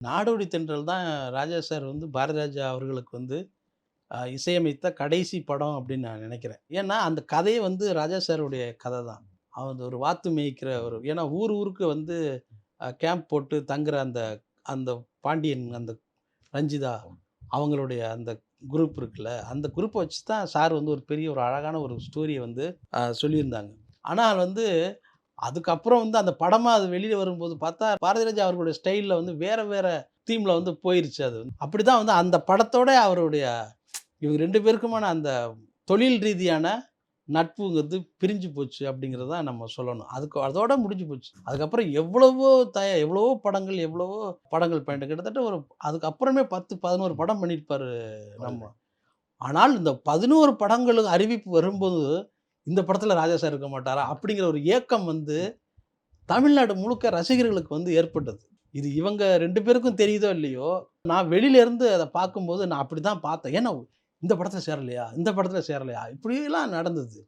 நாடோடி தென்றல் தான் ராஜா சார் வந்து பாரதிராஜா அவர்களுக்கு வந்து இசையமைத்த கடைசி படம் அப்படின்னு நான் நினைக்கிறேன். ஏன்னா, அந்த கதையே வந்து ராஜா சாருடைய கதை தான். அவர் ஒரு வாத்து மேய்க்கிற ஒரு ஏன்னா ஊர் ஊருக்கு வந்து கேம்ப் போட்டு தங்குற அந்த அந்த பாண்டியன் அந்த ரஞ்சிதா அவங்களுடைய அந்த குரூப் இருக்குல்ல, அந்த குரூப்ப வச்சு தான் சார் வந்து ஒரு பெரிய ஒரு அழகான ஒரு ஸ்டோரிய வந்து சொல்லியிருந்தாங்க. ஆனால் வந்து அதுக்கப்புறம் வந்து அந்த படமா அது வெளியில வரும்போது பார்த்தா, பாரதிராஜா அவர்களுடைய ஸ்டைல்ல வந்து வேற வேற தீம்ல வந்து போயிருச்சு அது வந்து. அப்படிதான் வந்து அந்த படத்தோட அவருடைய இவங்க 2 பேருக்குமான அந்த தொழில் ரீதியான நட்புங்கிறது பிரிஞ்சு போச்சு அப்படிங்கிறத தான் நம்ம சொல்லணும். அதோட முடிஞ்சு போச்சு. அதுக்கப்புறம் எவ்வளவோ படங்கள் பண்ணிட்டு கிட்டத்தட்ட ஒரு அதுக்கப்புறமே 10, 11 படம் பண்ணியிருப்பாரு நம்ம. ஆனால் இந்த 11 படங்களும் அறிவிப்பு வரும்போது, இந்த படத்துல ராஜா சார் இருக்க மாட்டாரா? அப்படிங்கிற ஒரு ஏக்கம் வந்து தமிழ்நாடு முழுக்க ரசிகர்களுக்கு வந்து ஏற்பட்டது. இது இவங்க 2 பேருக்கும் தெரியுதோ இல்லையோ, நான் வெளியில இருந்து அத பார்க்கும்போது நான் அப்படிதான் பார்த்தேன். ஏன்னா, இந்த படத்துல சேரலையா? இந்த படத்துல சேரலையா? இப்படியெல்லாம் நடந்தது.